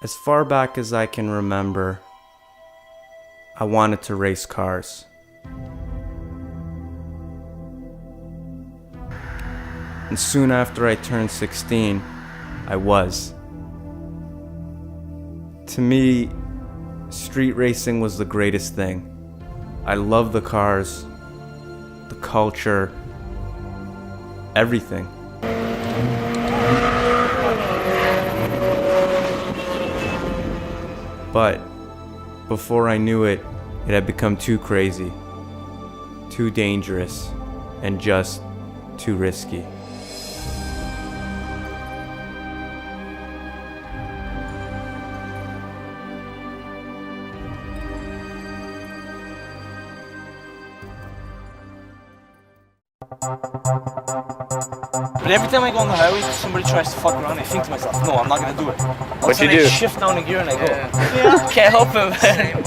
As far back as I can remember, I wanted to race cars. And soon after I turned 16, I was. To me, street racing was the greatest thing. I loved the cars, the culture, everything. But before I knew it, it had become too crazy, too dangerous, and just too risky. But every time I go on the highway, somebody tries to fuck around, I think to myself, no, I'm not gonna do it. What you do? I shift down a gear and I go. Yeah. Can't help it, man.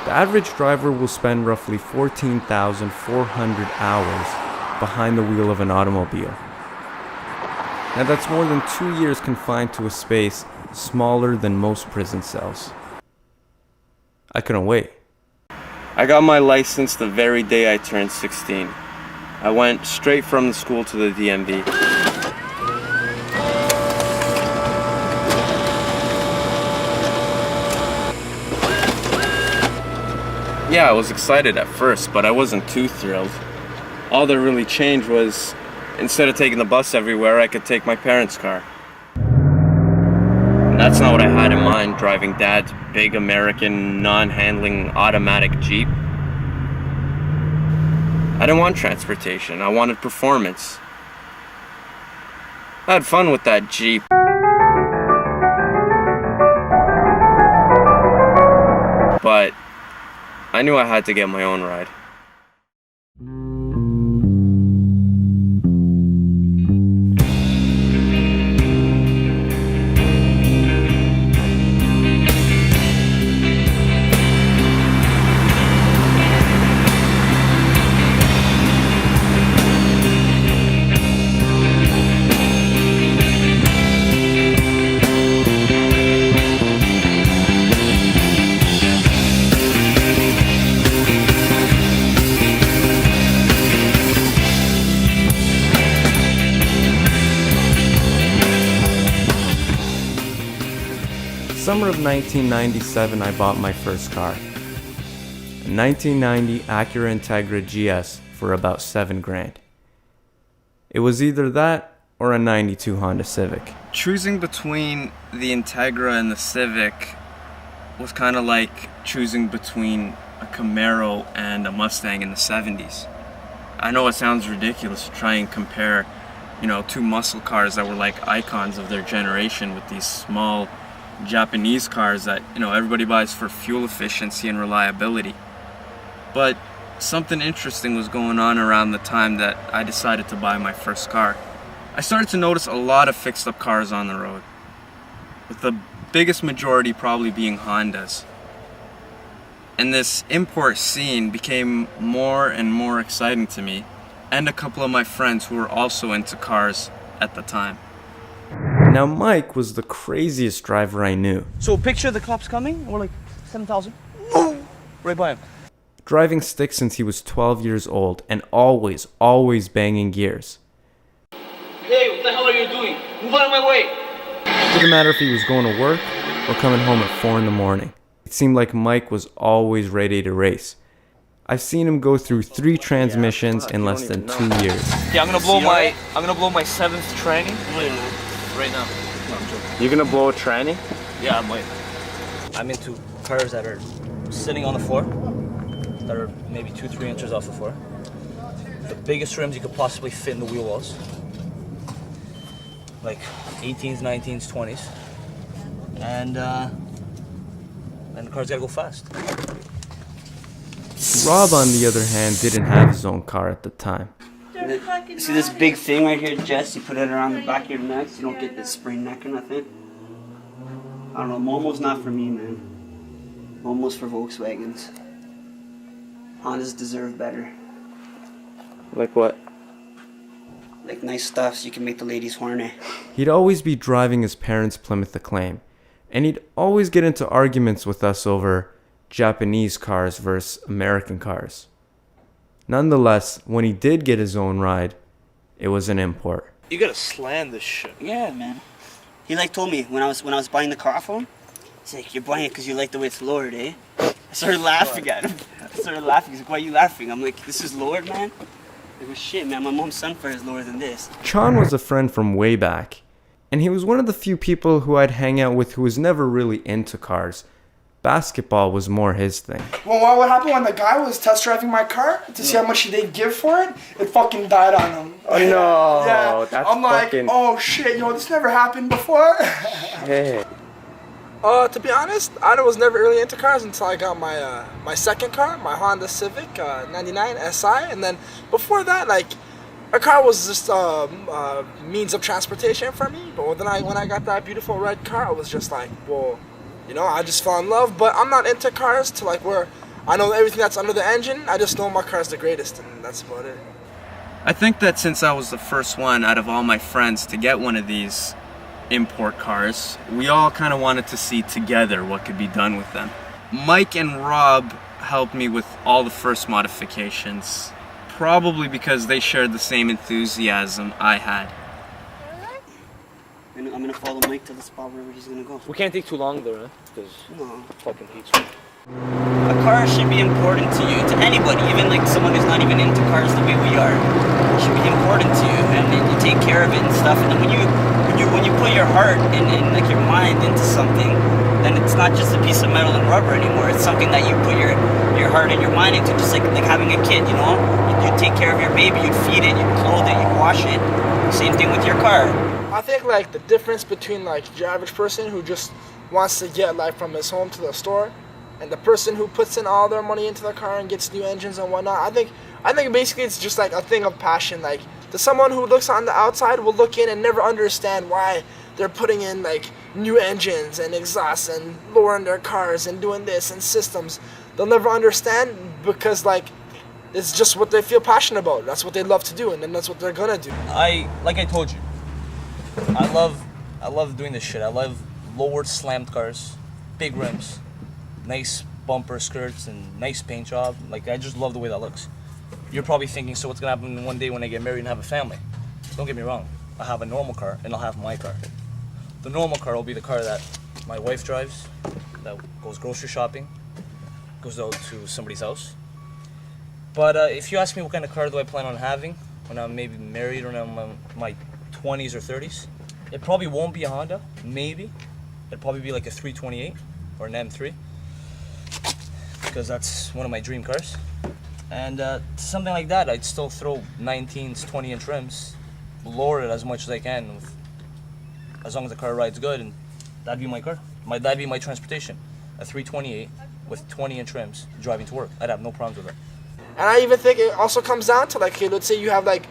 The average driver will spend roughly 14,400 hours behind the wheel of an automobile. Now that's more than 2 years confined to a space smaller than most prison cells. I couldn't wait. I got my license the very day I turned 16. I went straight from the school to the DMV. Yeah, I was excited at first, but I wasn't too thrilled. All that really changed was, instead of taking the bus everywhere, I could take my parents' car. And that's not what I had in mind, driving Dad's big American, non-handling automatic Jeep. I didn't want transportation, I wanted performance. I had fun with that Jeep. But I knew I had to get my own ride. Summer of 1997, I bought my first car. A 1990 Acura Integra GS for about $7,000. It was either that or a 92 Honda Civic. Choosing between the Integra and the Civic was kind of like choosing between a Camaro and a Mustang in the 70s. I know it sounds ridiculous to try and compare, two muscle cars that were like icons of their generation with these small Japanese cars that everybody buys for fuel efficiency and reliability. But something interesting was going on around the time that I decided to buy my first car. I started to notice a lot of fixed up cars on the road, with the biggest majority probably being Hondas. And this import scene became more and more exciting to me and a couple of my friends who were also into cars at the time. Now Mike was the craziest driver I knew. So picture the cops coming, we're like 7,000, boom, right by him. Driving stick since he was 12 years old and always banging gears. Hey, what the hell are you doing? Move out of my way! It didn't matter if he was going to work or coming home at 4 in the morning. It seemed like Mike was always ready to race. I've seen him go through 3 transmissions in less than 2 years. Yeah, I'm gonna blow my 7th training right now. No, I'm joking. You're gonna blow a tranny? Yeah, I might. I'm into cars that are sitting on the floor, that are maybe 2-3 inches off the floor. The biggest rims you could possibly fit in the wheel wells. Like 18s, 19s, 20s. And the car's gotta go fast. Rob, on the other hand, didn't have his own car at the time. See this big thing right here, Jess? You put it around the back of your neck so you don't get this sprained neck or nothing. I don't know, Momo's not for me, man. Momo's for Volkswagens. Hondas deserve better. Like what? Like nice stuff so you can make the ladies horny. He'd always be driving his parents' Plymouth Acclaim, and he'd always get into arguments with us over Japanese cars versus American cars. Nonetheless, when he did get his own ride, it was an import. You gotta slam this shit. Yeah, man. He like told me when I was buying the car for him, he's like, "You're buying it because you like the way it's lowered, eh?" I started laughing at him. He's like, "Why are you laughing?" I'm like, "This is lowered, man." Like, well, shit, man. My mom's Sunfire is lower than this. Chon was a friend from way back, and he was one of the few people who I'd hang out with who was never really into cars. Basketball was more his thing. Well, what happened when the guy was test driving my car to see how much they'd give for it? It fucking died on him. Oh no! Yeah. That's I'm like, fucking... oh shit, this never happened before. Hey. To be honest, I was never really into cars until I got my second car, my Honda Civic 99 SI, and then before that, like, a car was just a means of transportation for me. But when I got that beautiful red car, I was just like, well, I just fell in love. But I'm not into cars to like where I know everything that's under the engine. I just know my car's the greatest, and that's about it. I think that since I was the first one out of all my friends to get one of these import cars, we all kind of wanted to see together what could be done with them. Mike and Rob helped me with all the first modifications, probably because they shared the same enthusiasm I had. I'm gonna follow Mike to the spot wherever he's gonna go. We can't take too long though, right? Because No. fucking heat's A car should be important to you, to anybody, even like someone who's not even into cars the way we are. It should be important to you, and then you take care of it and stuff. And then when you put your heart and like your mind into something, then it's not just a piece of metal and rubber anymore. It's something that you put your heart and your mind into, just like having a kid. You take care of your baby, you'd feed it, you'd clothe it, you'd wash it. Same thing with your car. I think like the difference between like your average person who just wants to get like from his home to the store, and the person who puts in all their money into the car and gets new engines and whatnot, I think basically it's just like a thing of passion. Like, to someone who looks on the outside will look in and never understand why they're putting in like new engines and exhausts and lowering their cars and doing this and systems. They'll never understand because like it's just what they feel passionate about. That's what they love to do, and then that's what they're gonna do. like I told you, I love doing this shit. I love lowered slammed cars, big rims, nice bumper skirts, and nice paint job. Like, I just love the way that looks. You're probably thinking, so what's gonna happen one day when I get married and have a family? Don't get me wrong, I'll have a normal car and I'll have my car. The normal car will be the car that my wife drives, that goes grocery shopping, goes out to somebody's house. But if you ask me what kind of car do I plan on having when I'm maybe married or when I'm in my 20s or 30s, it probably won't be a Honda, maybe. It'd probably be like a 328 or an M3, because that's one of my dream cars. And something like that, I'd still throw 19s, 20-inch rims, lower it as much as I can, as long as the car rides good, and that'd be my car. That'd be my transportation, a 328 with 20-inch rims driving to work. I'd have no problems with it. And I even think it also comes down to like, okay, let's say you have like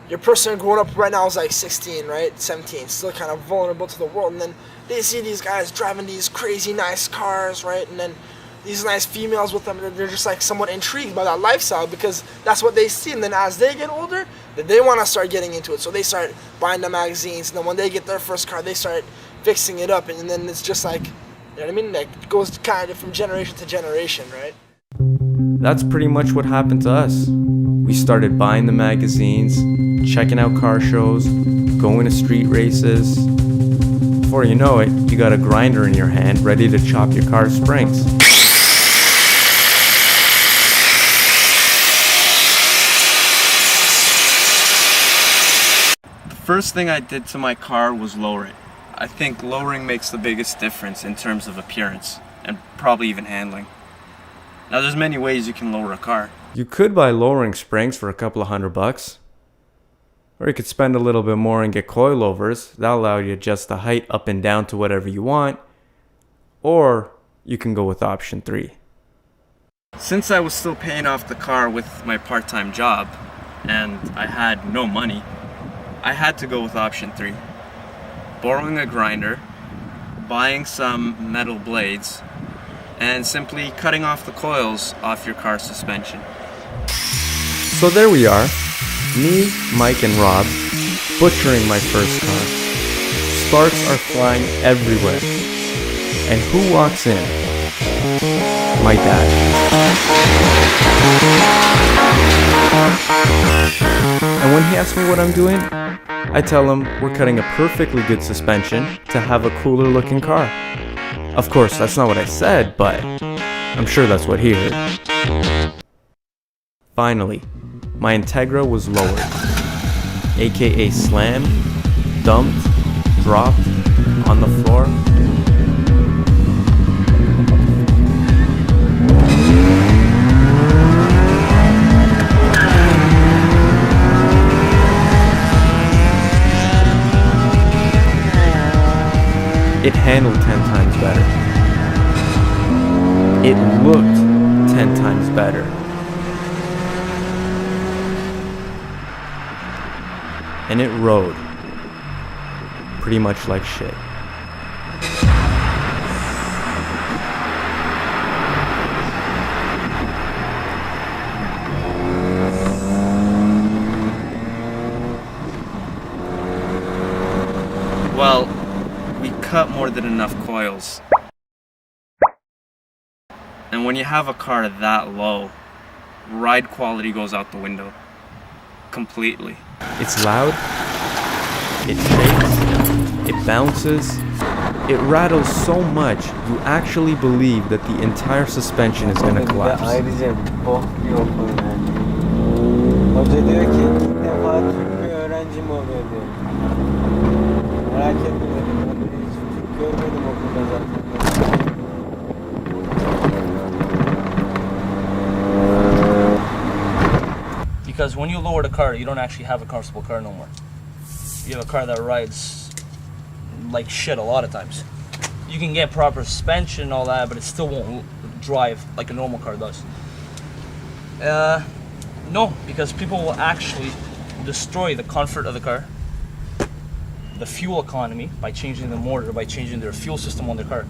your person growing up right now is like 16, right? 17, still kind of vulnerable to the world, and then they see these guys driving these crazy nice cars, right? And then these nice females with them, and they're just like somewhat intrigued by that lifestyle because that's what they see. And then as they get older, then they want to start getting into it, so they start buying the magazines, and then when they get their first car, they start fixing it up, and then it's just like, you know what I mean? Like, it goes kind of from generation to generation, right? That's pretty much what happened to us. We started buying the magazines, checking out car shows, going to street races. before you know it, you got a grinder in your hand ready to chop your car's springs. The first thing I did to my car was lower it. I think lowering makes the biggest difference in terms of appearance, and probably even handling. Now there's many ways you can lower a car. You could buy lowering springs for a couple of $100. Or you could spend a little bit more and get coilovers. That'll allow you to adjust the height up and down to whatever you want. Or you can go with option 3. Since I was still paying off the car with my part-time job, and I had no money, I had to go with option 3. Borrowing a grinder, buying some metal blades, and simply cutting off the coils off your car's suspension. So there we are, me, Mike, and Rob, butchering my first car. Sparks are flying everywhere. And who walks in? My dad. And when he asks me what I'm doing, I tell him we're cutting a perfectly good suspension to have a cooler looking car. Of course, that's not what I said, but I'm sure that's what he heard. Finally, my Integra was lowered, aka slammed, dumped, dropped, on the floor. It handled 10 times better. It looked 10 times better. And it rode pretty much like shit. Well, we cut more than enough coils. And when you have a car that low, ride quality goes out the window. Completely. It's loud, it shakes, it bounces, it rattles so much you actually believe that the entire suspension is going to collapse. Ayrıca bok yok öyle. Hoca diyor ki ilk defa Türk bir öğrencim oluyor diyor. Merak etme dedim. Ben de hiç Türk görmedim okulda zaten. Because when you lower the car, you don't actually have a comfortable car no more. You have a car that rides like shit a lot of times. You can get proper suspension and all that, but it still won't drive like a normal car does. No, because people will actually destroy the comfort of the car, the fuel economy, by changing the motor, by changing their fuel system on their car.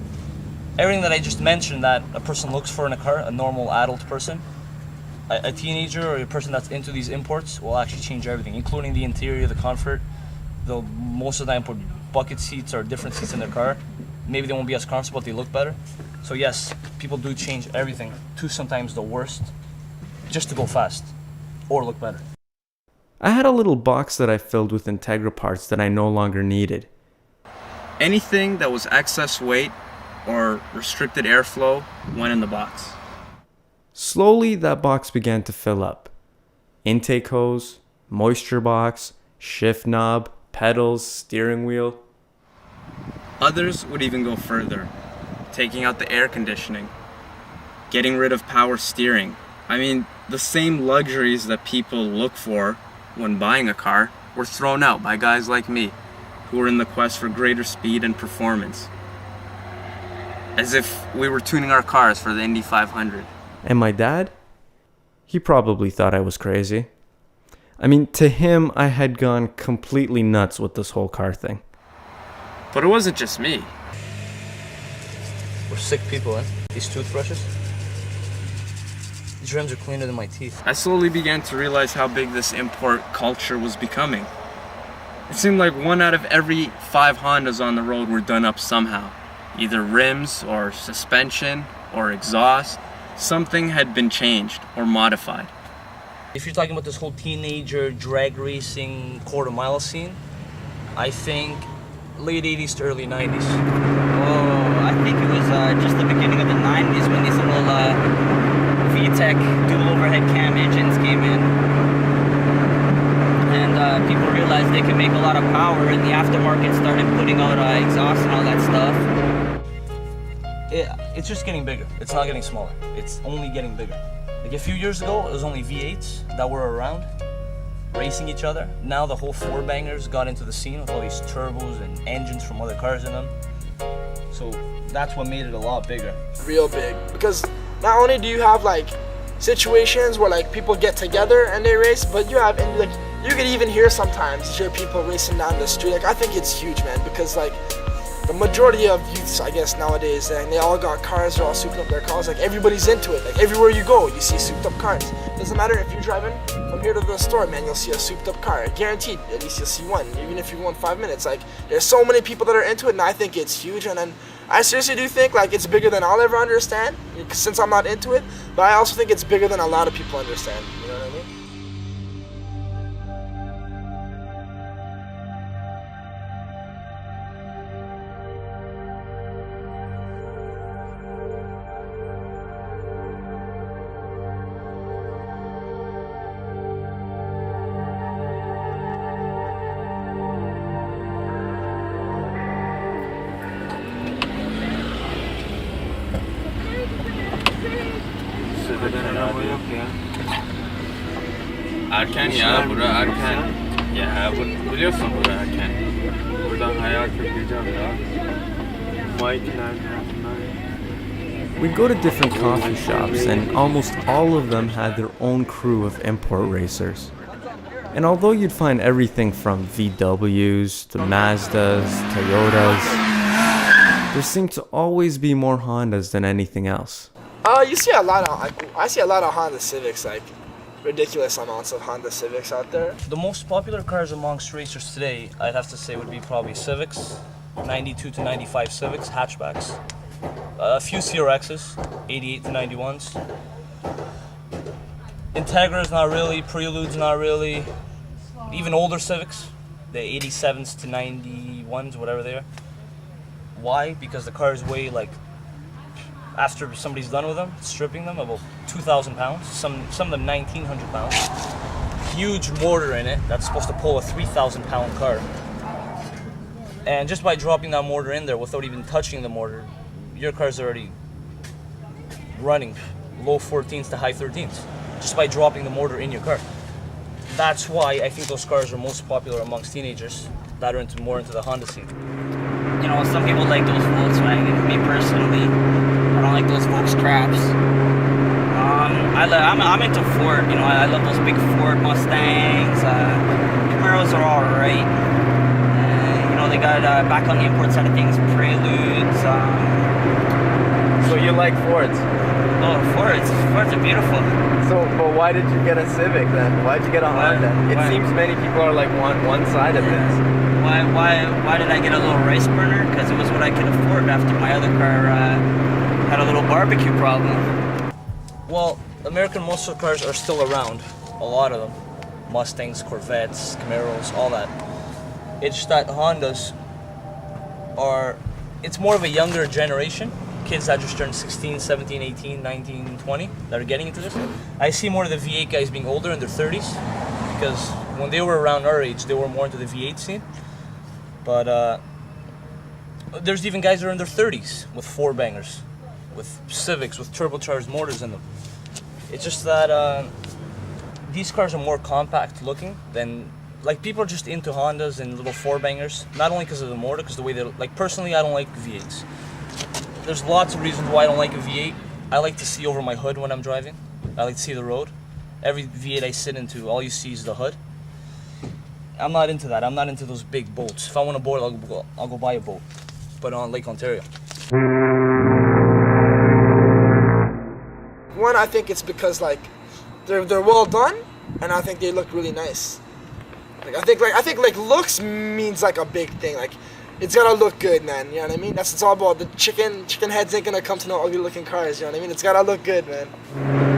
Everything that I just mentioned that a person looks for in a car, a normal adult person, a teenager or a person that's into these imports will actually change everything, including the interior, the comfort. They'll most of the time put bucket seats or different seats in their car. Maybe they won't be as comfortable, but they look better. So yes, people do change everything to sometimes the worst just to go fast or look better. I had a little box that I filled with Integra parts that I no longer needed. Anything that was excess weight or restricted airflow went in the box. Slowly, that box began to fill up. Intake hose, moisture box, shift knob, pedals, steering wheel. Others would even go further, taking out the air conditioning, getting rid of power steering. I mean, the same luxuries that people look for when buying a car were thrown out by guys like me, who were in the quest for greater speed and performance. As if we were tuning our cars for the Indy 500. And my dad? He probably thought I was crazy. I mean, to him, I had gone completely nuts with this whole car thing. But it wasn't just me. We're sick people, eh? These toothbrushes? These rims are cleaner than my teeth. I slowly began to realize how big this import culture was becoming. It seemed like 1 out of every 5 Hondas on the road were done up somehow. Either rims or suspension or exhaust. Something had been changed or modified. If you're talking about this whole teenager drag racing quarter mile scene, I think late 80s to early 90s. Oh, I think it was just the beginning of the 90s when these little VTEC dual overhead cam engines came in. And people realized they could make a lot of power, and the aftermarket started putting out exhaust and all that stuff. It's just getting bigger. It's not getting smaller. It's only getting bigger. Like a few years ago, it was only V8s that were around, racing each other. Now the whole four bangers got into the scene with all these turbos and engines from other cars in them. So that's what made it a lot bigger. Real big. Because not only do you have like situations where like people get together and they race, but you have, and like you can even hear sometimes hear people racing down the street. Like I think it's huge, man, because like the majority of youths, I guess nowadays, and they all got cars, they're all souping up their cars. Like everybody's into it. Like everywhere you go, you see souped up cars. Doesn't matter if you're driving from here to the store, man, you'll see a souped up car. Guaranteed, at least you'll see one. Even if you go in 5 minutes, like there's so many people that are into it, and I think it's huge. And then I seriously do think like it's bigger than I'll ever understand, since I'm not into it. But I also think it's bigger than a lot of people understand. You know what I mean? Erken ya, bura erken. Ya biliyorsun bura erken. Buradan hayal kırpacağım ya. We'd go to different coffee shops, and almost all of them had their own crew of import racers. And although you'd find everything from VWs to Mazdas, Toyotas, there seemed to always be more Hondas than anything else. You see a lot of, I see a lot of Honda Civics, like ridiculous amounts of Honda Civics out there. The most popular cars amongst racers today, I'd have to say, would be probably Civics, 92 to 95 Civics, hatchbacks. A few CRXs, 88 to 91s. Integra's not really, Prelude's not really. Even older Civics, the 87s to 91s, whatever they are. Why? Because the cars weigh like, after somebody's done with them, stripping them, about 2,000 pounds. Some of them 1,900 pounds. Huge motor in it that's supposed to pull a 3,000 pound car. And just by dropping that motor in there without even touching the motor, your car's already running low 14s to high 13s just by dropping the motor in your car. That's why I think those cars are most popular amongst teenagers that are more into the Honda scene. You know, some people like those Volkswagen. Me personally, I don't like those Volks craps. I'm into Ford. You know, I love those big Ford Mustangs. Camaros are all right. You know, they got back on the import side of things, Preludes. So you like Fords? Oh, Fords are beautiful. So, but why did you get a Civic then? Why did you get a Honda? It seems many people are like one side of this. Why did I get a little rice burner? Because it was what I could afford after my other car had a little barbecue problem. Well, American muscle cars are still around, a lot of them. Mustangs, Corvettes, Camaros, all that. It's just that Hondas are, it's more of a younger generation. Kids that just turned 16, 17, 18, 19, 20 that are getting into this. I see more of the V8 guys being older in their 30s because when they were around our age, they were more into the V8 scene. But there's even guys that are in their 30s with four bangers, with Civics, with turbocharged motors in them. It's just that these cars are more compact looking than, like, people are just into Hondas and little four bangers, not only because of the motor, because the way they, like, personally I don't like V8s. There's lots of reasons why I don't like a V8. I like to see over my hood when I'm driving. I like to see the road. Every V8 I sit into, all you see is the hood. I'm not into that. I'm not into those big boats. If I want a boat, I'll go buy a boat, but on Lake Ontario. One, I think it's because like they're well done, and I think they look really nice. I think looks means like a big thing. Like it's gotta look good, man. You know what I mean? It's all about the chicken heads ain't gonna come to no ugly looking cars. You know what I mean? It's gotta look good, man.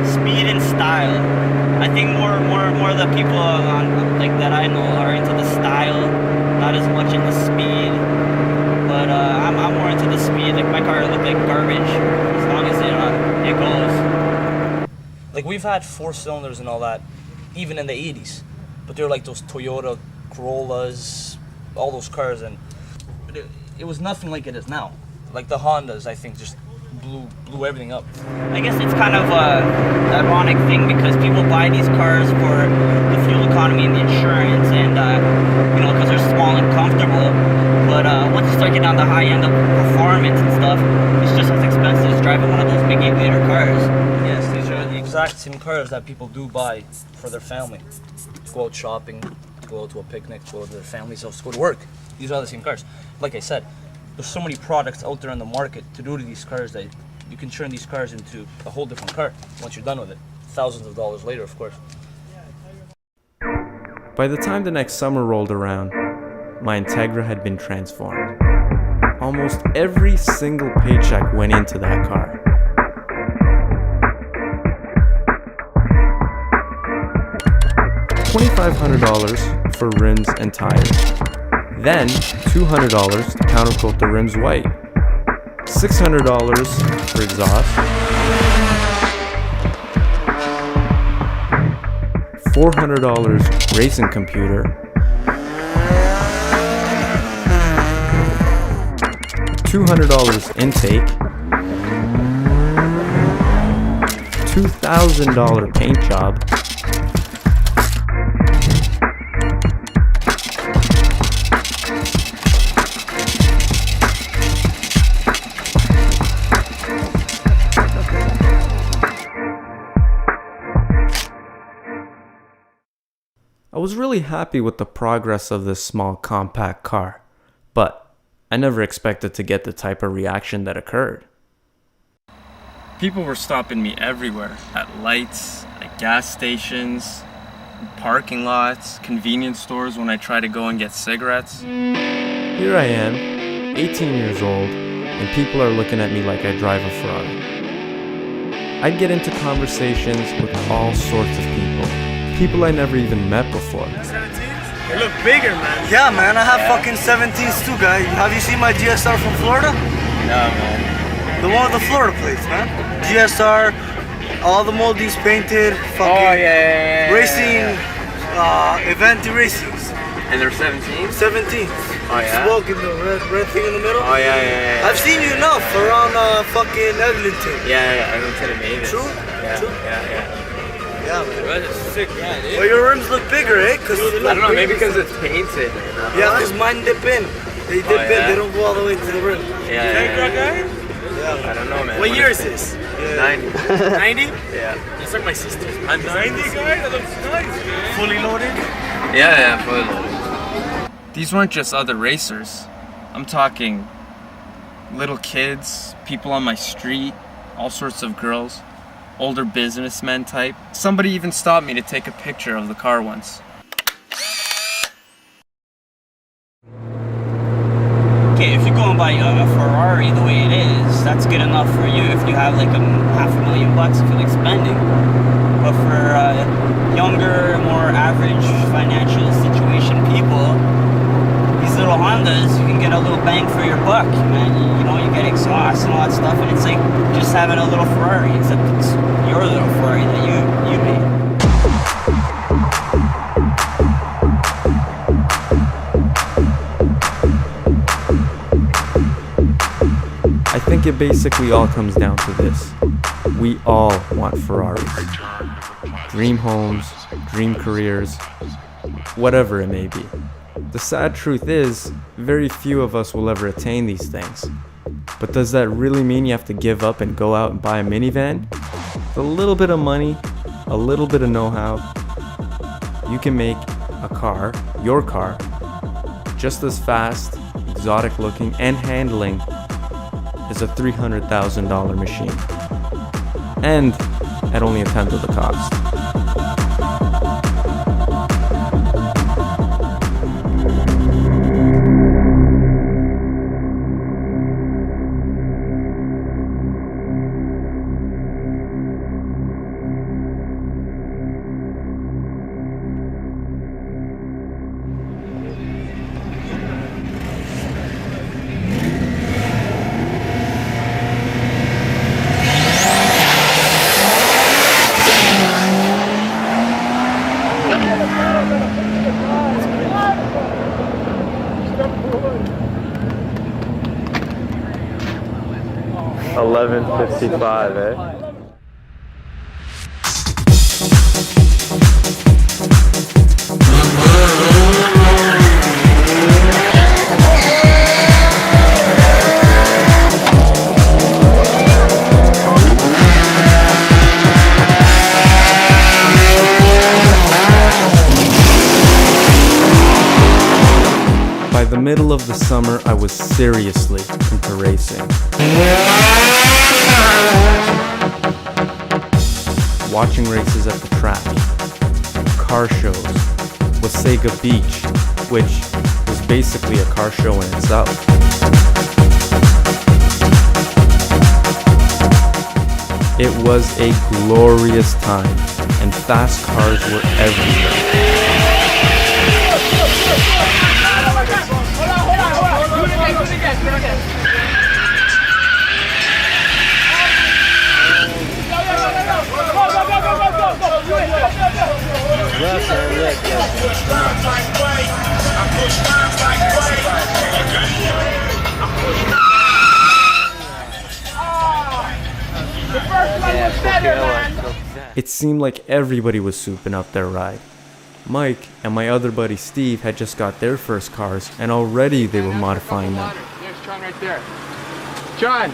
Speed and style. I think more of the people on, like that I know are into the style, not as much in the speed. But I'm more into the speed. Like my car look like garbage as long as it goes. Like we've had 4 cylinders and all that, even in the 80s, but they're like those Toyota Corollas, all those cars, and it was nothing like it is now. Like the Hondas, I think, just blew everything up. I guess it's kind of a ironic thing because people buy these cars for the fuel economy and the insurance, and because they're small and comfortable. But once you start getting on the high end of performance and stuff, it's just as expensive as driving one of those big 8-liter cars. Yes, these are the exact same cars that people do buy for their family. To go out shopping, to go out to a picnic, to go to their family's house, to go to work. These are the same cars. Like I said, there's so many products out there in the market to do to these cars that you can turn these cars into a whole different car once you're done with it. Thousands of dollars later, of course. By the time the next summer rolled around, my Integra had been transformed. Almost every single paycheck went into that car. $2,500 for rims and tires. Then $200 to countercoat the rims white. $600 for exhaust. $400 racing computer. $200 intake. $2,000 paint job. I was really happy with the progress of this small compact car, but I never expected to get the type of reaction that occurred. People were stopping me everywhere, at lights, at gas stations, parking lots, convenience stores when I tried to go and get cigarettes. Here I am, 18 years old, and people are looking at me like I drive a Ferrari. I'd get into conversations with all sorts of people I never even met before. 17s? They look bigger, man. Yeah, man, I have fucking 17s too, guy. Have you seen my GSR from Florida? No, man. The one with the Florida plates, man. GSR, all the moldies painted, fucking racing, event racings. And they're 17s? 17s. Oh, yeah? Smoking the red thing in the middle. Oh, yeah. I've seen you enough around fucking Eglinton. Yeah, Eglinton and Mavis. True? Yeah, True? yeah. Yeah, man. That's sick, man. Well, your rims look bigger, eh? Cause I don't know, maybe because it's painted. yeah, because mine dip in. They dip in, yeah? they don't go all the way to the rim. Integra guy? Yeah. I don't know, man. What year is this? 90. 90? Yeah. It's like my sister's. A 90 guy? That looks nice, man. Fully loaded? Yeah, fully loaded. These weren't just other racers. I'm talking little kids, people on my street, all sorts of girls. Older businessmen type. Somebody even stopped me to take a picture of the car once. Okay, if you're going by a Ferrari the way it is, that's good enough for you if you have like $500,000 to feel like spending. But for younger, more average financial situation people, these little Hondas, you can get a little bang for your buck, man. You get exhaust and all that stuff, and it's like just having a little Ferrari, except it's your little Ferrari that you made. I think it basically all comes down to this. We all want Ferraris. Dream homes, dream careers, whatever it may be. The sad truth is, very few of us will ever attain these things. But does that really mean you have to give up and go out and buy a minivan? With a little bit of money, a little bit of know-how, you can make a car, your car, just as fast, exotic looking, and handling as a $300,000 machine. And at only a tenth of the cost. 11:55, eh? By the middle of the summer, I was seriously into racing. Watching races at the track, car shows, Wasaga Beach, which was basically a car show in itself. It was a glorious time, and fast cars were everywhere. It seemed like everybody was souping up their ride. Mike and my other buddy Steve had just got their first cars, and already they were modifying them. There's John right there. John!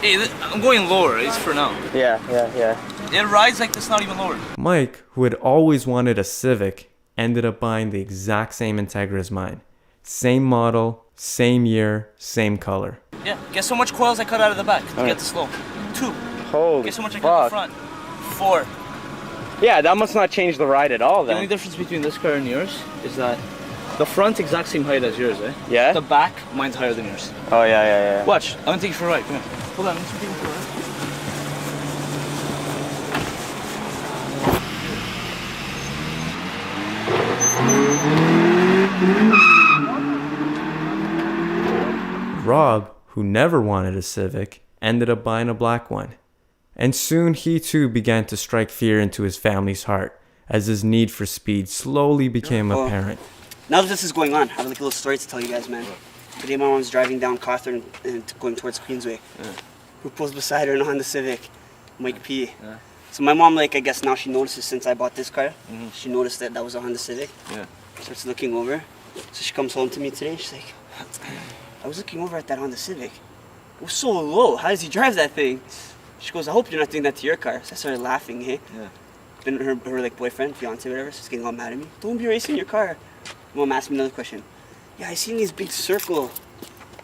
Hey, I'm going lower, at least for now. Yeah. It rides like this, not even lower. Mike, who had always wanted a Civic, ended up buying the exact same Integra as mine. Same model, same year, same color. Yeah, guess how much coils I cut out of the back to get the slope? 2. Holy Guess how much I cut in the front? 4. Yeah, that must not change the ride at all The only then. difference between this car and yours is that the front exact same height as yours, eh? Yeah? The back, mine's higher than yours. Oh, yeah. Watch, I'm gonna take you for a ride. Come here. Hold on, let me take you for a ride. Rob, who never wanted a Civic, ended up buying a black one. And soon he too began to strike fear into his family's heart, as his need for speed slowly became apparent. Now that this is going on, I have like a little story to tell you guys, man. Today my mom's driving down Cawthorne and going towards Queensway. Who pulls beside her in a Honda Civic? Mike P. So my mom, like, I guess now she notices since I bought this car, she noticed that was a Honda Civic. Starts looking over. So she comes home to me today, she's like, I was looking over at that Honda Civic. It was so low, how does he drive that thing? She goes, I hope you're not doing that to your car. So I started laughing, hey? Then her like boyfriend, fiance, whatever, she's getting all mad at me. Don't be racing your car. Mom asked me another question. Yeah, I seen these big circle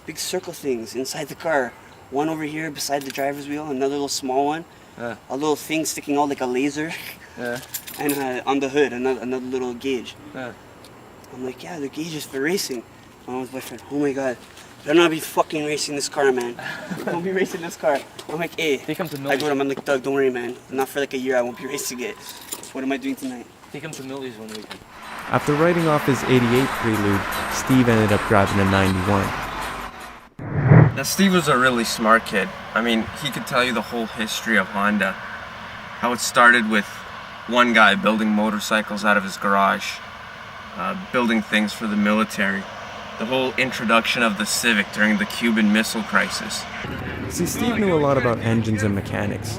things inside the car. One over here beside the driver's wheel, another little small one. A little thing sticking out like a laser. And on the hood, another little gauge. I'm like, yeah, the gauge is for racing. My mom's boyfriend, oh my god. Better not be fucking racing this car, man. Don't be racing this car. I'm like, hey. Take him to I Millie's. told him, I'm like, Doug, don't worry, man. Not for like a year, I won't be racing it. What am I doing tonight? Take him to Millie's one weekend. After writing off his 88 Prelude, Steve ended up driving a 91. Now, Steve was a really smart kid. I mean, he could tell you the whole history of Honda. How it started with one guy building motorcycles out of his garage, building things for the military. The whole introduction of the Civic during the Cuban Missile Crisis. See, Steve knew a lot about engines and mechanics.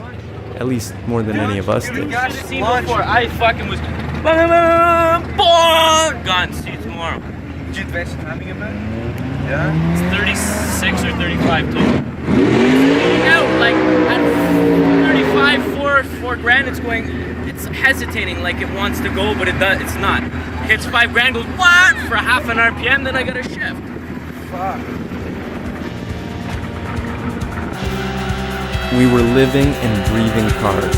At least more than any of us did. See before, I fucking was gone. See you tomorrow. Did you advance the timing of that? Yeah? It's 36 or 35 total. Out like at 35, 4 grand. It's hesitating like it wants to go, but it's not. It hits 5 grand, goes what for half an RPM, then I gotta shift. Fuck. We were living and breathing cars.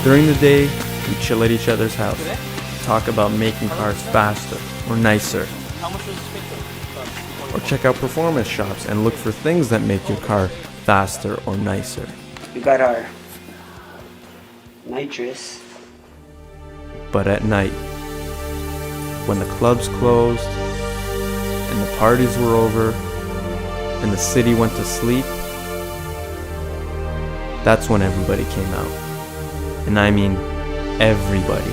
During the day, we chill at each other's house, talk about making cars faster or nicer, How much was this picture? or check out performance shops and look for things that make your car faster or nicer. We got our nitrous. But at night, when the clubs closed and the parties were over and the city went to sleep, that's when everybody came out. And I mean everybody.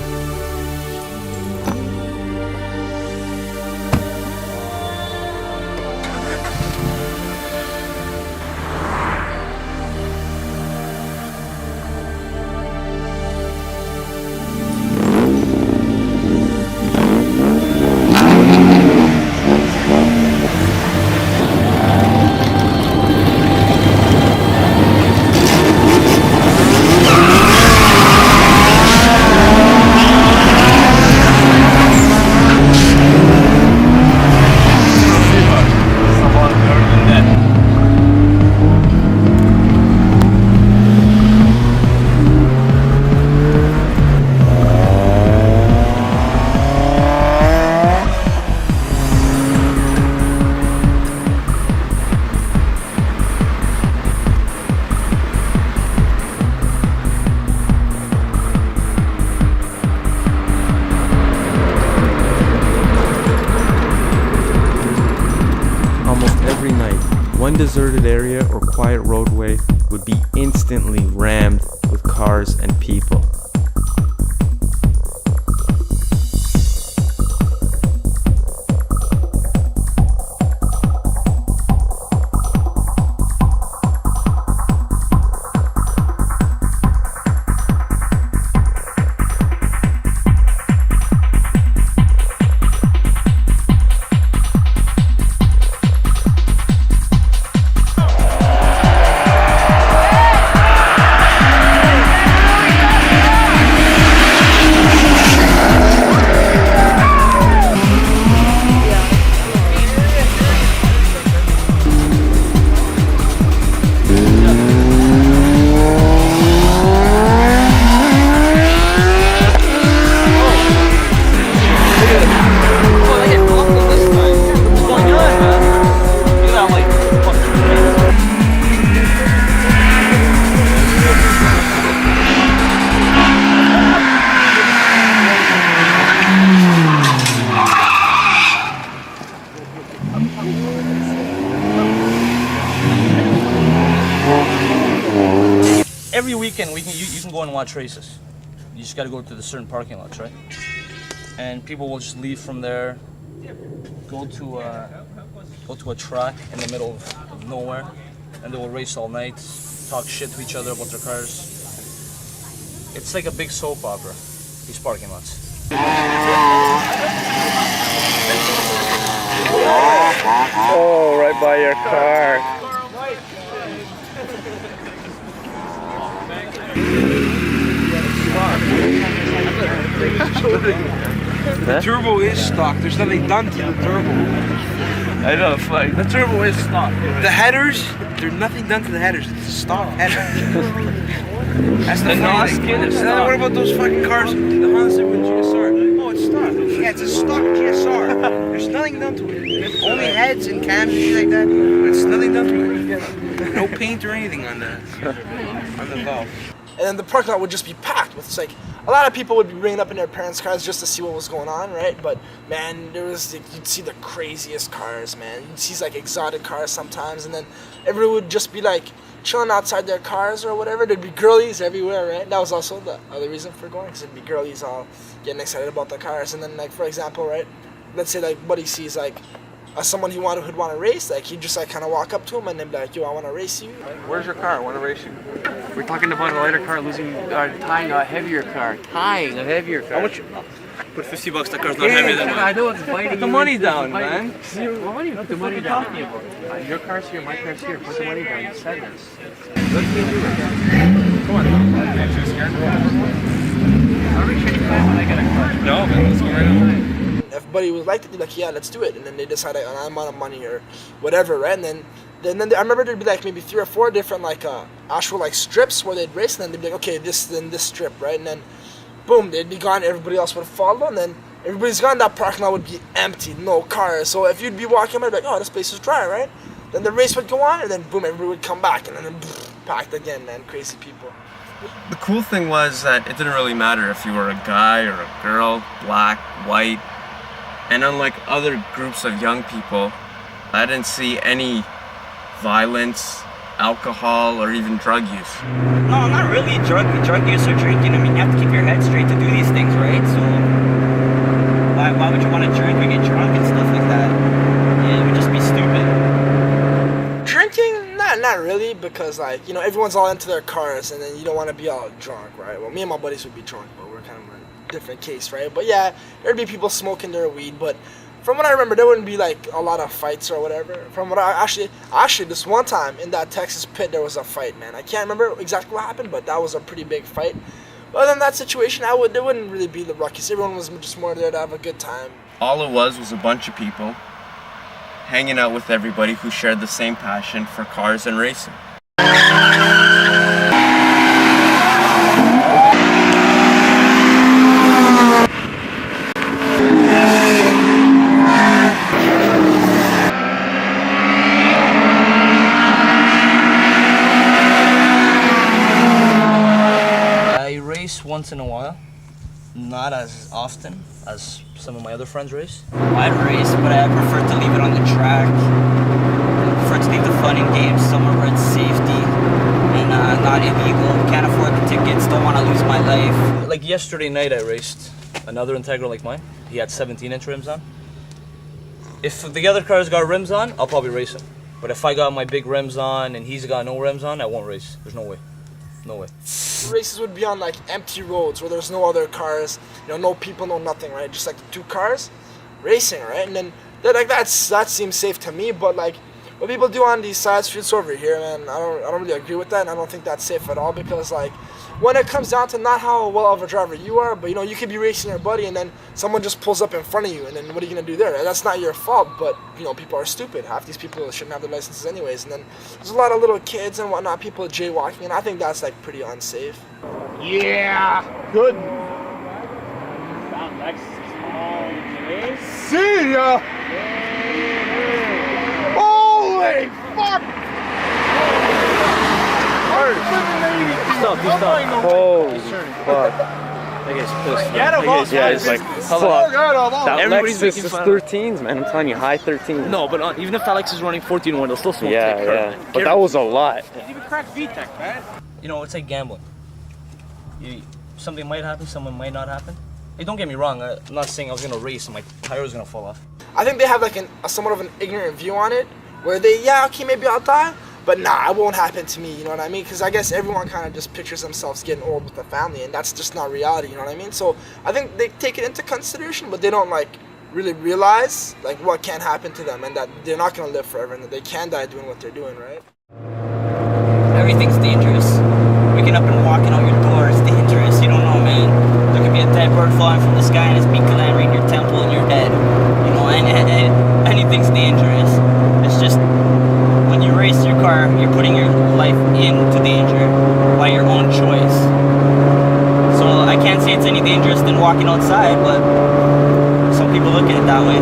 One deserted area or quiet roadway would be instantly rammed with cars and people. Every weekend you can go and watch races. You just got to go to the certain parking lots, right? And people will just leave from there, go to a track in the middle of nowhere, and they will race all night, talk shit to each other about their cars. It's like a big soap opera, these parking lots. Oh, right by your car. The turbo is stock. There's nothing done to the turbo. I know, it's like, the turbo is stock. The headers, there's nothing done to the headers. It's a stock header. That's the NOS kit is stock. What about those fucking cars? The Honda Civic GSR. Oh, it's stock. Yeah, it's a stock GSR. There's nothing done to it. Only heads and cams and shit like that. It's nothing done to it. No paint or anything on the valve. And then the parking lot would just be packed with, it's like, a lot of people would be bringing up in their parents' cars just to see what was going on, right? But man, you'd see the craziest cars, man. You'd see like exotic cars sometimes, and then everyone would just be like chilling outside their cars or whatever. There'd be girlies everywhere, right? That was also the other reason for going, because there'd be girlies all getting excited about the cars. And then, like, for example, right? Let's say like Buddy sees like someone who'd want to race, like he'd just like kind of walk up to him and then be like, "Yo, I want to race you." Where's your car? I want to race you. We're talking about a lighter car tying a heavier car. Tying a heavier car. How much? Put $50. That car's not heavier than mine. I know it's biting. Put the money down, man. What do you put the money down? What are you talking about? Your car's here, my car's here. Put the money down. You said this. Let's do it. Come on. I'll reach 85 when I get a car. No, man, let's go right on. If Buddy would like to do, like, yeah, let's do it, and then they decide like, an amount of money or whatever, right? And then then I remember there'd be like maybe 3 or 4 different like actual like strips where they'd race, and then they'd be like, okay, this strip, right? And then boom, they'd be gone, everybody else would follow, and then everybody's gone, that parking lot would be empty, no cars. So if you'd be walking by, like, oh, this place is dry, right? Then the race would go on, and then boom, everybody would come back, and then packed again, man, crazy people. The cool thing was that it didn't really matter if you were a guy or a girl, black, white, and unlike other groups of young people, I didn't see any violence, alcohol, or even drug use. No, not really drug use or drinking. I mean, you have to keep your head straight to do these things, right? So why would you want to drink or get drunk and stuff like that? Yeah, it would just be stupid. Drinking? Not really, because like, you know, everyone's all into their cars, and then you don't want to be all drunk, right? Well, me and my buddies would be drunk, but we're kind of a different case, right? But yeah, there'd be people smoking their weed, but from what I remember, there wouldn't be like a lot of fights or whatever. From what I actually this one time in that Texas pit, there was a fight, man. I can't remember exactly what happened, but that was a pretty big fight. But other than that situation, there wouldn't really be the ruckus. Everyone was just more there to have a good time. All it was a bunch of people hanging out with everybody who shared the same passion for cars and racing. I race once in a while, not as often as some of my other friends race. I'd race, but I prefer to leave it on the track. I prefer to leave the fun and games somewhere where it's safety and not illegal. Can't afford the tickets, don't want to lose my life. Like yesterday night I raced another Integra like mine. He had 17-inch rims on. If the other cars got rims on, I'll probably race him. But if I got my big rims on and he's got no rims on, I won't race. There's no way. No way. Races would be on like empty roads where there's no other cars, you know, no people, no nothing, right? Just like 2 cars racing, right? And then that seems safe to me, but like what people do on these side streets over here, man, I don't really agree with that, and I don't think that's safe at all, because like when it comes down to not how well of a driver you are, but you know, you could be racing your buddy and then someone just pulls up in front of you, and then what are you gonna do there? That's not your fault, but you know, people are stupid. Half these people shouldn't have their licenses anyways, and then there's a lot of little kids and whatnot, people jaywalking, and I think that's like pretty unsafe. Yeah, good. See ya. Holy fuck! Holy fuck. That guy's pissed. Yeah, it's like, fuck. That Lexus is 13s, man. I'm telling you, high 13s. No, but even if that Lexus is running 14.1, they'll still smoke. Yeah. But that was a lot. You know, it's like gambling. Something might happen, something might not happen. Hey, don't get me wrong, I'm not saying I was gonna race and my tire was gonna fall off. I think they have like a somewhat of an ignorant view on it, where okay, maybe I'll die, but nah, it won't happen to me, you know what I mean? Because I guess everyone kind of just pictures themselves getting old with a family, and that's just not reality, you know what I mean? So I think they take it into consideration, but they don't like really realize like what can happen to them, and that they're not gonna live forever, and that they can die doing what they're doing, right? Everything's dangerous. Waking up and walking out your door is dangerous. You don't know, man. There could be a dead bird falling from the sky and it's being clamoring in your temple and you're dead. You know, and anything's dangerous. It's just when you race your car, you're putting your life into danger by your own choice. So I can't say it's any dangerous than walking outside, but some people look at it that way.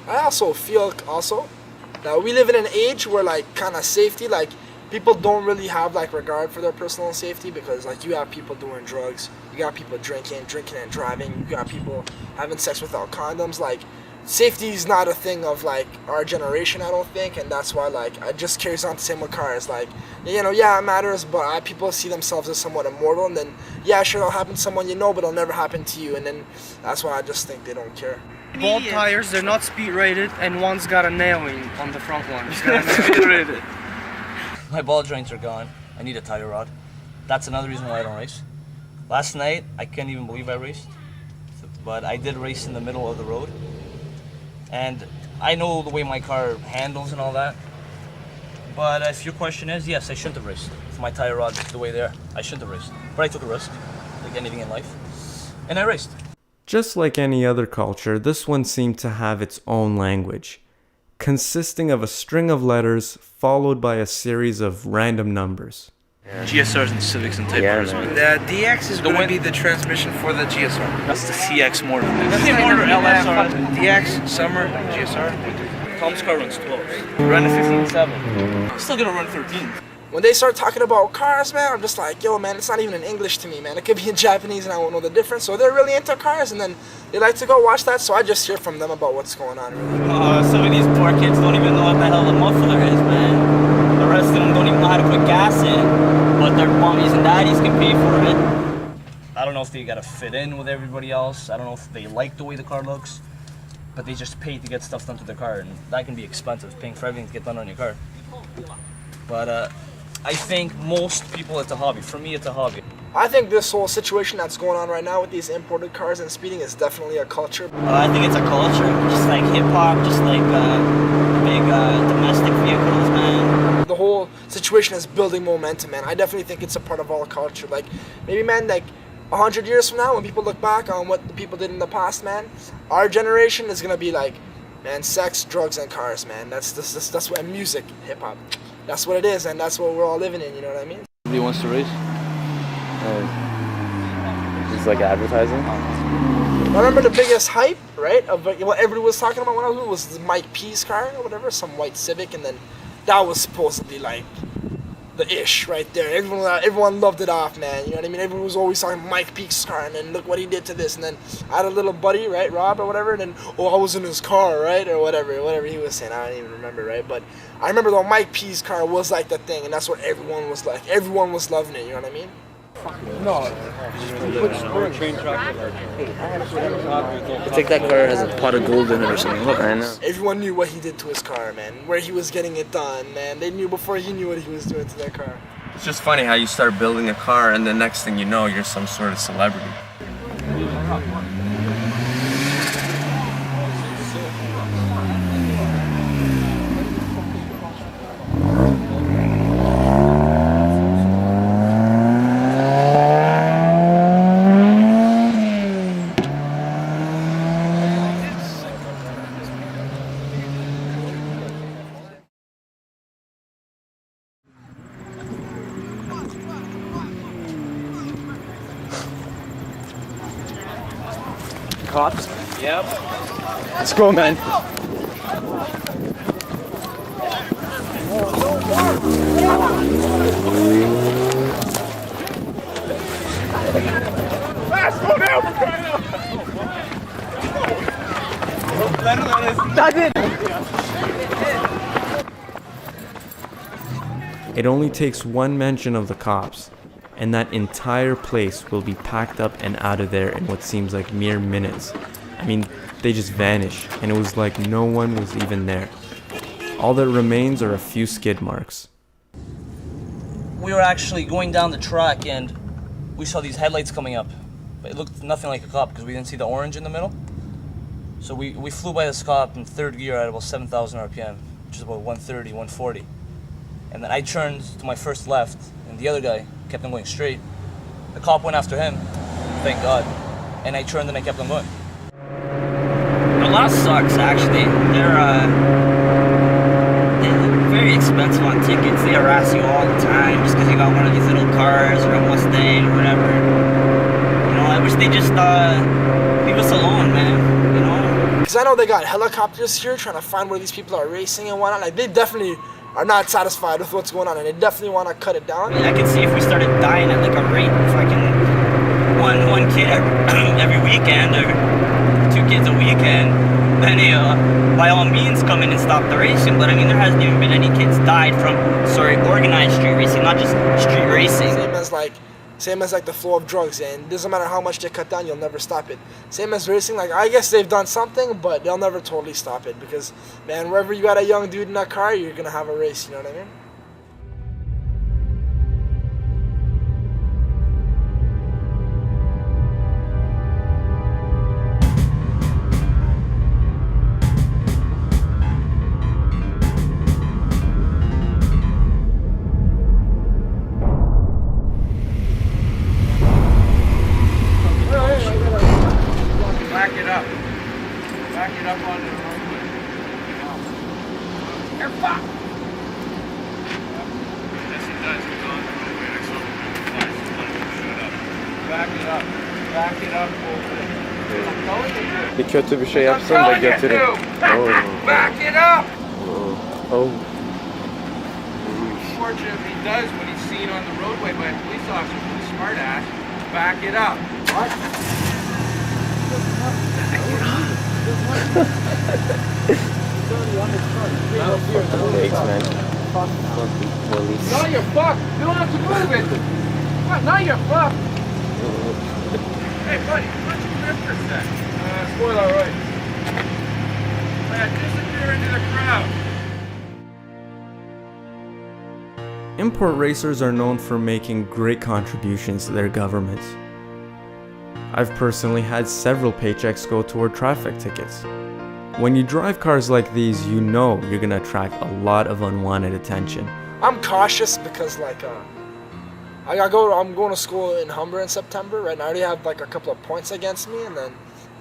I also feel that we live in an age where like kind of safety, like people don't really have like regard for their personal safety, because like you have people doing drugs, you got people drinking and driving, you got people having sex without condoms. Like safety is not a thing of like our generation, I don't think, and that's why like it just carries on the same with cars. Like, you know, yeah, it matters, but people see themselves as somewhat immortal, and then yeah, sure, it'll happen to someone you know, but it'll never happen to you, and then that's why I just think they don't care. Both tires, they're not speed rated, and one's got a nailing on the front one. It's got speed rated. My ball joints are gone. I need a tire rod. That's another reason why I don't race. Last night, I can't even believe I raced, but I did race in the middle of the road. And I know the way my car handles and all that. But if your question is, yes, I shouldn't have raced. If my tire rod the way they are, I shouldn't have raced. But I took a risk, like anything in life, and I raced. Just like any other culture, this one seemed to have its own language. consisting of a string of letters followed by a series of random numbers. GSRs and Civics and Type R's, man. The DX is going to be the transmission for the GSR. That's the CX motor. That's the motor LSR. DX, Summer, GSR. Tom's car runs 12. Run a 15.7. Still gonna run 13. When they start talking about cars, man, I'm just like, yo, man, it's not even in English to me, man. It could be in Japanese and I won't know the difference. So they're really into cars, and then they like to go watch that, so I just hear from them about what's going on, really. Some of these poor kids don't even know what the hell the muffler is, man. The rest of them don't even know how to put gas in, but their mommies and daddies can pay for it. I don't know if they gotta fit in with everybody else. I don't know if they like the way the car looks, but they just pay to get stuff done to their car, and that can be expensive, paying for everything to get done on your car. But I think most people, it's a hobby. For me, it's a hobby. I think this whole situation that's going on right now with these imported cars and speeding is definitely a culture. I think it's a culture, just like hip-hop, just like big domestic vehicles, man. The whole situation is building momentum, man. I definitely think it's a part of our culture. Like, maybe, man, like 100 years from now, when people look back on what the people did in the past, man, our generation is gonna be like, man, sex, drugs, and cars, man. That's what, and music, hip-hop. That's what it is, and that's what we're all living in, you know what I mean? Nobody wants to race? Just like advertising? I remember the biggest hype, right, of what everybody was talking about when I was little was Mike P's car or whatever, some white Civic, and then that was supposedly like the ish right there. Everyone loved it off, man. You know what I mean? Everyone was always talking Mike P's car, and then look what he did to this. And then I had a little buddy, right, Rob or whatever, and then I was in his car, right, or whatever he was saying. I don't even remember, right? But I remember though Mike P's car was like the thing, and that's what everyone was like. Everyone was loving it. You know what I mean? No. I think that car has a pot of gold in it or something. Look, I know. Everyone knew what he did to his car, man. Where he was getting it done, man. They knew before he knew what he was doing to their car. It's just funny how you start building a car and the next thing you know, you're some sort of celebrity. Cops? Yep. Let's go, man. It only takes one mention of the cops, and that entire place will be packed up and out of there in what seems like mere minutes. I mean, they just vanish, and it was like no one was even there. All that remains are a few skid marks. We were actually going down the track and we saw these headlights coming up. But it looked nothing like a cop because we didn't see the orange in the middle. So we flew by this cop in third gear at about 7,000 RPM, which is about 130, 140. And then I turned to my first left, and the other guy kept on going straight. The cop went after him, thank God. And I turned and I kept on going. The lot sucks, actually. They're very expensive on tickets. They harass you all the time just because you got one of these little cars or a Mustang or whatever. You know, I wish they just leave us alone, man. You know? Because I know they got helicopters here trying to find where these people are racing and whatnot. Like, they definitely are not satisfied with what's going on, and they definitely want to cut it down. I mean, I can see if we started dying at like a rate of fucking one kid every weekend or 2 kids a weekend, then they by all means come in and stop the racing. But I mean, there hasn't even been any kids died from organized street racing, not just street racing. Same as like the flow of drugs, and it doesn't matter how much they cut down, you'll never stop it. Same as racing, like I guess they've done something, but they'll never totally stop it because, man, wherever you got a young dude in a car, you're gonna have a race. You know what I mean? You're fucked. Yes, it does. It's on the roadway. I saw the flash. Shut up. Back it up. Back it up. I'm telling you. Bir kötü bir şey yapsın da götürün. Back it up. Oh. Unfortunately, he does what he's seen on the roadway by a police officer with a smart ass. Back it up. What? Thanks, man. Fucking police. Now you're fucked. You don't have to move it. What? Now you're fucked. Hey, buddy, why don't you lift for a sec? Spoiler, right. Disappear into the crowd. Import racers are known for making great contributions to their governments. I've personally had several paychecks go toward traffic tickets. When you drive cars like these, you know you're gonna attract a lot of unwanted attention. I'm cautious because like I'm going to school in Humber in September, right? And I already have like a couple of points against me, and then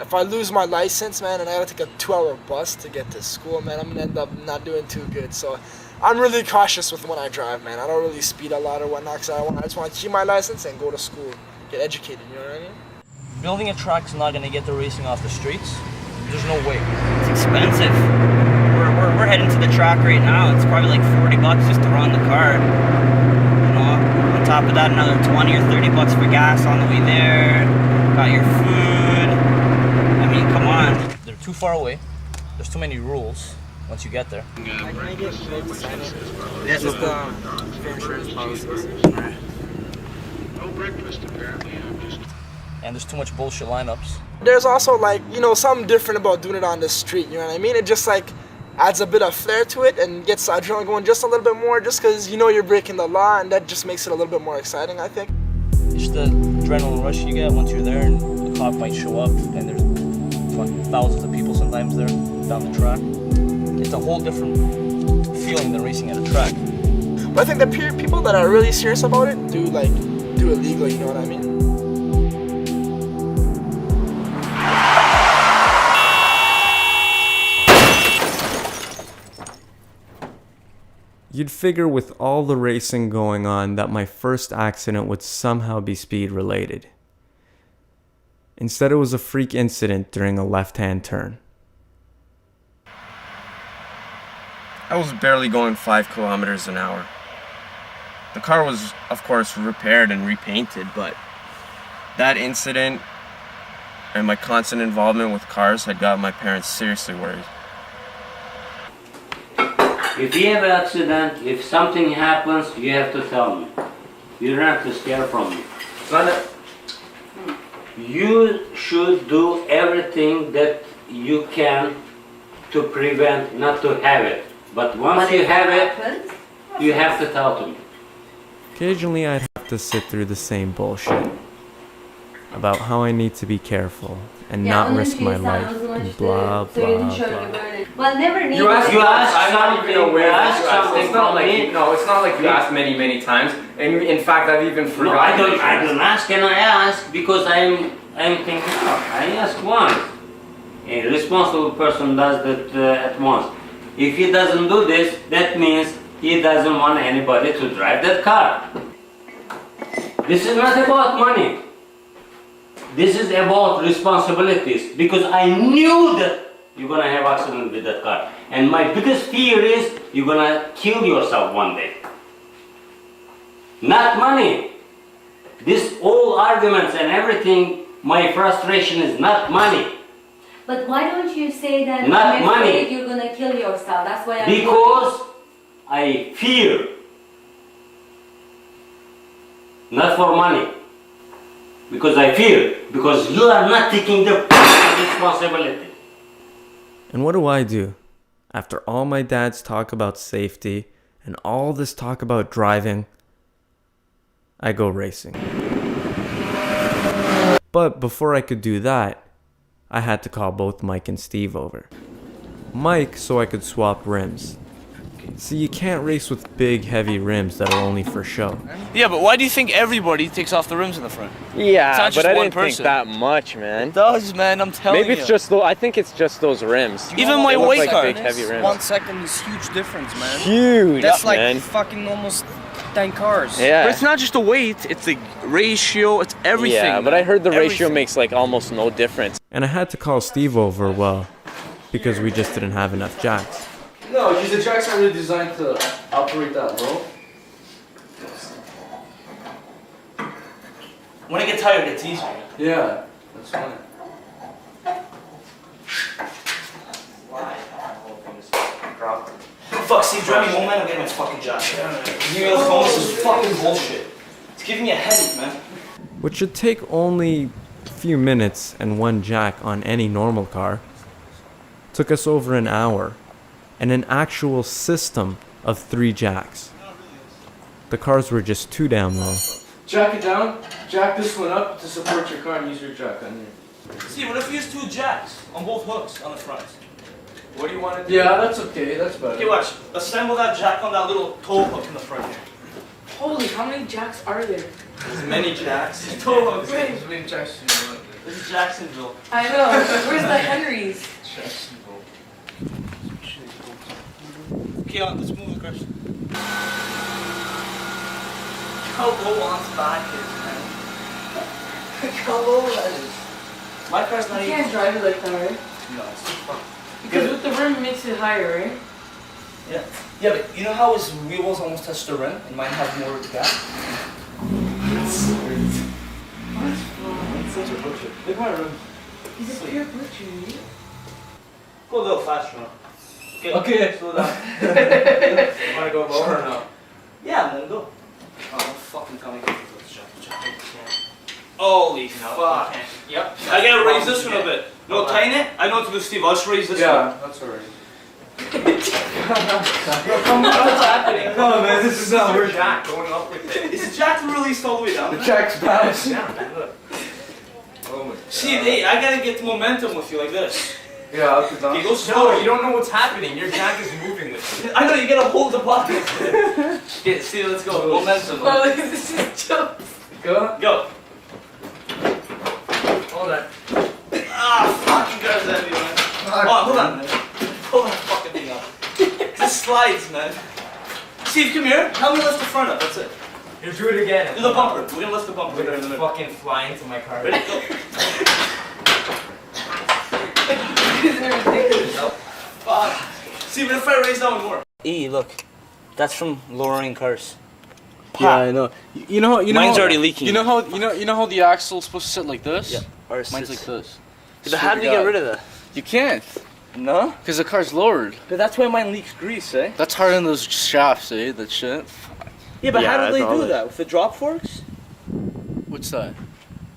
if I lose my license, man, and I gotta take a 2-hour bus to get to school, man, I'm gonna end up not doing too good. So I'm really cautious with when I drive, man. I don't really speed a lot or whatnot, because I just want to keep my license and go to school, get educated, you know what I mean? Building a track's not gonna get the racing off the streets. There's no way. It's expensive. We're heading to the track right now. It's probably like $40 just to run the car. You know, on top of that, another 20 or $30 for gas on the way there. Got your food. I mean, come on. They're too far away. There's too many rules once you get there. This is the insurance policy. No breakfast, apparently. And there's too much bullshit lineups. There's also like, you know, something different about doing it on the street, you know what I mean? It just like adds a bit of flair to it and gets the adrenaline going just a little bit more, just because you know you're breaking the law, and that just makes it a little bit more exciting, I think. It's just the adrenaline rush you get once you're there, and the cop might show up, and there's thousands of people sometimes there down the track. It's a whole different feeling than racing at a track. But I think the people that are really serious about it do it legally, you know what I mean? You'd figure with all the racing going on that my first accident would somehow be speed related. Instead, it was a freak incident during a left-hand turn. I was barely going 5 kilometers an hour. The car was, of course, repaired and repainted, but that incident and my constant involvement with cars had got my parents seriously worried. If you have an accident, if something happens, you have to tell me. You don't have to scare from me. You should do everything that you can to prevent, not to have it. But once you have it, you have to tell to me. Occasionally, I'd have to sit through the same bullshit about how I need to be careful and not risk my life and blah, blah, blah. Well, never need. You asked something. It's not like you asked many times. And in fact, I've even forgotten. No, I don't ask. Can I ask? Because I'm thinking. I ask once. A responsible person does that at once. If he doesn't do this, that means he doesn't want anybody to drive that car. This is not about money. This is about responsibilities. Because I knew that you're gonna have accident with that car. And my biggest fear is you're gonna kill yourself one day. Not money. This all arguments and everything, my frustration is not money. But why don't you say that Not I'm money. afraid you're gonna kill yourself? That's why I'm Because I fear. Not for money. Because I fear. Because you are not taking the responsibility. And what do? After all my dad's talk about safety and all this talk about driving, I go racing. But before I could do that, I had to call both Mike and Steve over. Mike so I could swap rims, See, you can't race with big, heavy rims that are only for show. Yeah, but why do you think everybody takes off the rims in the front? Yeah, It's not but just I one didn't think person. that much, man. It does, man. I'm telling you. Maybe it's just I think it's just those rims. Even They my look weight like car. big, heavy rims. 1 second is huge difference, man. Huge, That's like man. fucking almost 10 cars. Yeah. But it's not just the weight, it's the ratio, it's everything. Yeah, but I heard the ratio Everything. makes like almost no difference. And I had to call Steve over, well, because we just didn't have enough jacks. No, because the jacks are really designed to operate that low. When I get tired, it's easier. Yeah, that's fine. Fuck, Steve, drive me home, man. I'm getting my fucking jack. Give me the phone. This is fucking bullshit. It's giving me a headache, man. Which should take only a few minutes and one jack on any normal car. Took us over an hour, and an actual system of 3 jacks. The cars were just too damn low. Jack it down, jack this one up to support your car and use your jack on here. See, what if you use 2 jacks on both hooks on the front? What do you want to do? Yeah, that's okay, that's better. Okay, watch. Assemble that jack on that little toe hook in the front here. Holy, how many jacks are there? There's many jacks. Toe hooks. Wait. As many jacks as you want. This is Jacksonville. I know. Where's the Henrys? Jacksonville. Okay, let's move the cars. How low On's back is, man. Look how low that is. My car's not You even... can't drive it like that, right? No, it's too far. Because with the rim it makes it higher, right? Yeah. Yeah, but you know how his wheels almost touch the rim and mine have more gap? That's such a bullshit. Look at my rim. He's a pure butcher, right? Go a little faster now. Okay. Slow down. You wanna go lower or no? Yeah, man, go. Oh, don't fucking tell me to do this shit. Holy fuck. Yep. I gotta raise this one a bit. No, tighten it. I know what to do, Steve. I'll just raise this one. Yeah, that's alright. Come on, what's happening? No, man, this is not working. Jack going up with it. Is the jack released all the way down? The jack's bounced. Yeah, man, look. Oh my Steve, hey, I gotta get the momentum with you like this. Yeah, up and down. Okay, go slow. No, you don't know what's happening. Your jack is moving with you. I know, you gotta hold the button. Okay, Steve, let's go. Momentum. Oh, look, this is jokes. Go. Go. Hold on. Ah, fuck, you guys heavy, man. Oh, hold on, man. Hold that fucking thing up. This slides, man. Steve, come here. Help me lift the front up. That's it. You do it again. Do the bumper. We're gonna lift the bumper. We're Right in the gonna middle. fucking fly into my car. Ready? Go. Fuck. See, but if I raise that one more. E, look. That's from lowering cars. Yeah, I know. You know. Mine's already leaking. You know how the axle's supposed to sit like this? Yeah. Or Mine's like this. But how do we get rid of that? You can't. No? Because the car's lowered. But that's why mine leaks grease, eh? That's hard on those shafts, eh? That shit. Yeah, but Yeah, how do they that's all do it- that? With the drop forks? What's that?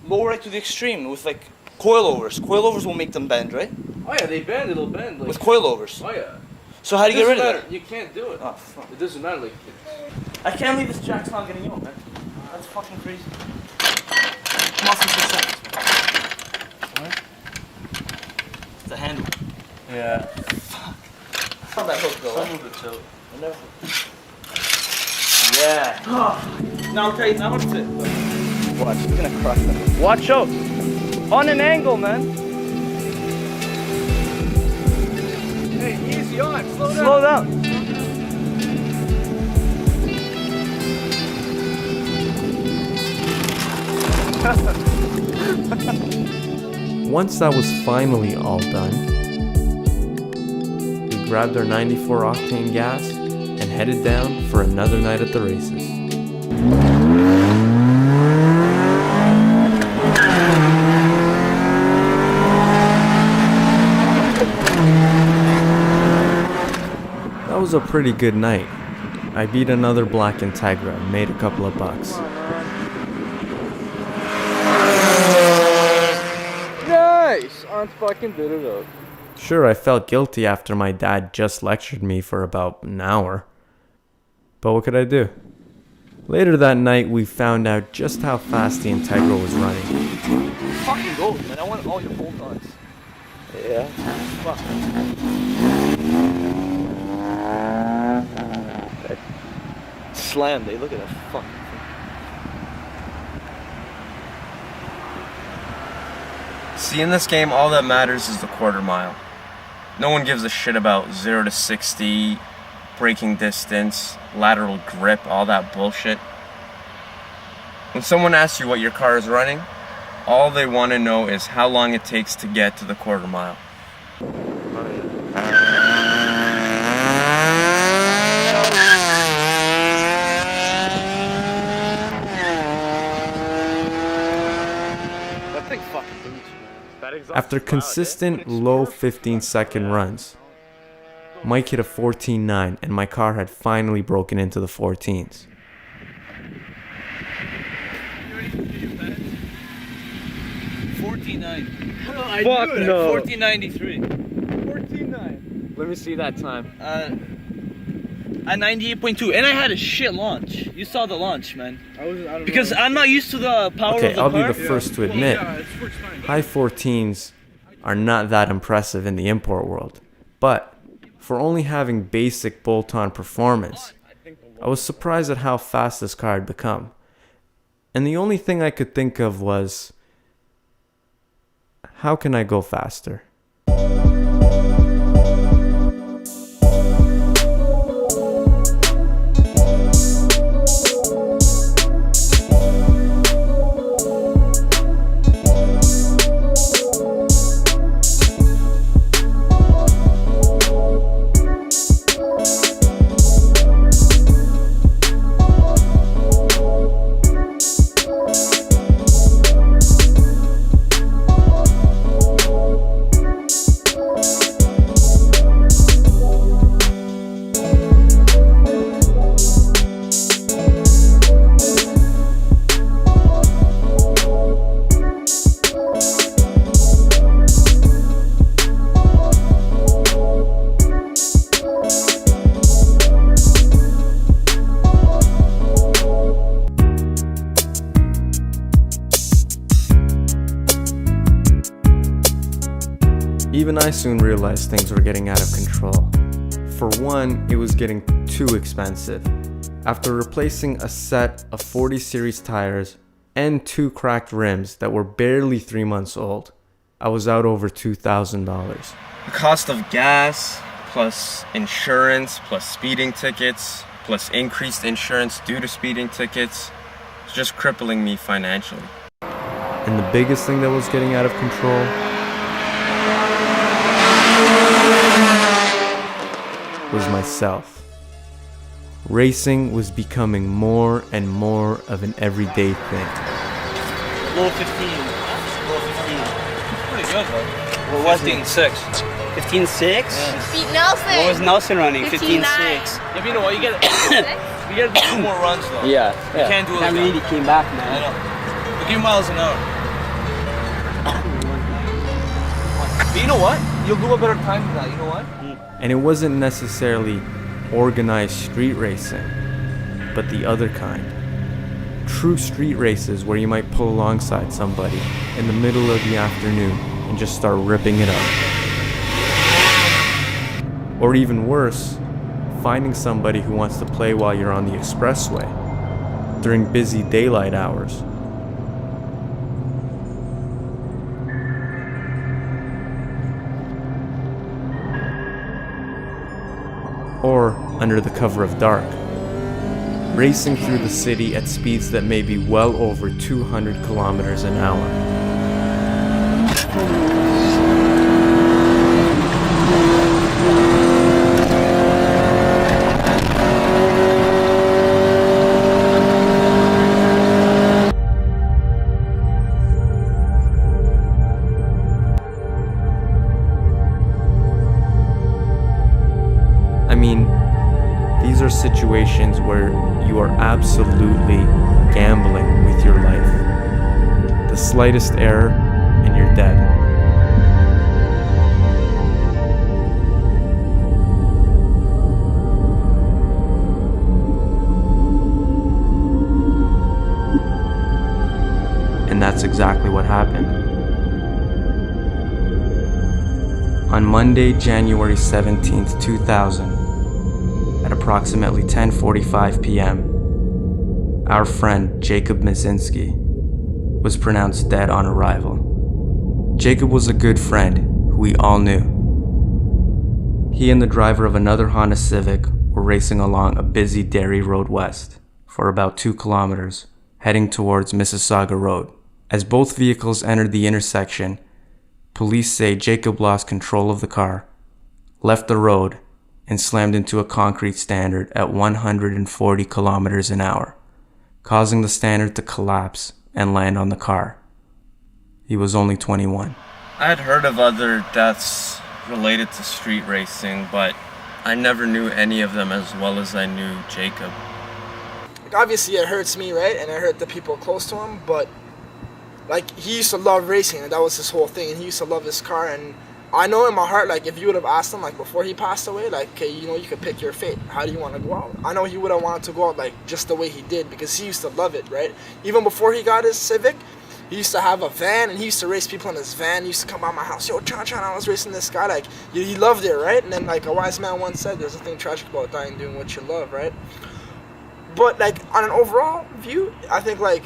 Lower it to the extreme with like coilovers. Coilovers will make them bend, right? Oh yeah, they bend. It'll bend. Like, With coilovers. oh yeah. So how do you get rid of Doesn't that? matter. You can't do it. Oh, fuck. It doesn't matter. Like. I can't leave this jack's not getting on, man. That's fucking crazy. Come on, 6 seconds, man. What? It's a handle. Yeah. How'd that hook go? Some of it too. Yeah. Now tighten out it. Watch, it's gonna crush them. Watch out. On an angle, man. Hey, easy on. Slow down. Slow down. Once that was finally all done, we grabbed our 94 octane gas and headed down for another night at the races. That was a pretty good night. I beat another black Integra and made a couple of bucks. Nice. On fucking did it up. Sure, I felt guilty after my dad just lectured me for about an hour. But what could I do? Later that night, we found out just how fast the Integra was running. Fucking go, man. I want all your bolt-ons. Yeah. Fuck. slammed, Look at that fucking thing. See, in this game, all that matters is the quarter mile. No one gives a shit about 0 to 60, braking distance, lateral grip, all that bullshit. When someone asks you what your car is running, all they want to know is how long it takes to get to the quarter mile. That thing fucking boots, man. After consistent low 15-second runs, Mike hit a 14.9 and my car had finally broken into the 14s. Fuck no. 1493. 14.9. Let me see that time. At 98.2, and I had a shit launch. You saw the launch, man. Because I'm not used to the power of the car. I'll be the first to admit, high 14s are not that impressive in the import world. But for only having basic bolt-on performance, I was surprised at how fast this car had become. And the only thing I could think of was, how can I go faster? Even I soon realized things were getting out of control. For one, it was getting too expensive. After replacing a set of 40 series tires and 2 cracked rims that were barely 3 months old, I was out over $2,000. The cost of gas, plus insurance, plus speeding tickets, plus increased insurance due to speeding tickets, was just crippling me financially. And the biggest thing that was getting out of control was myself. Racing was becoming more and more of an everyday thing. Low 15. Low 15. Pretty good, though. What was 15.6. 15.6? Yeah. Beat Nelson. What was Nelson running? 15.6. Yeah, but you know what? You gotta do 2 more runs, though. Yeah. You can't do it. Can't believe he came back, man. I know. Look at your miles an hour. But you know what? You'll do a better time than that. You know what? And it wasn't necessarily organized street racing, but the other kind. True street races where you might pull alongside somebody in the middle of the afternoon and just start ripping it up. Or even worse, finding somebody who wants to play while you're on the expressway during busy daylight hours. Or under the cover of dark, racing through the city at speeds that may be well over 200 kilometers an hour. I mean, these are situations where you are absolutely gambling with your life. The slightest error and you're dead. And that's exactly what happened. On Monday, January 17th, 2000, at approximately 10:45 p.m., our friend Jacob Mizinski was pronounced dead on arrival. Jacob was a good friend who we all knew. He and the driver of another Honda Civic were racing along a busy Derry Road West for about 2 kilometers, heading towards Mississauga Road. As both vehicles entered the intersection, police say Jacob lost control of the car, left the road, and slammed into a concrete standard at 140 kilometers an hour, causing the standard to collapse and land on the car. He was only 21. I had heard of other deaths related to street racing, but I never knew any of them as well as I knew Jacob. Like, obviously it hurts me, right? And it hurt the people close to him, but like, he used to love racing, and that was his whole thing, and he used to love his car. And I know in my heart, like, if you would have asked him, like, before he passed away, like, okay, you know, you could pick your fate. How do you want to go out? I know he would have wanted to go out, like, just the way he did, because he used to love it, right? Even before he got his Civic, he used to have a van, and he used to race people in his van. He used to come by my house, yo, John, I was racing this guy. Like, he loved it, right? And then, like, a wise man once said, there's nothing tragic about dying doing what you love, right? But, like, on an overall view, I think, like,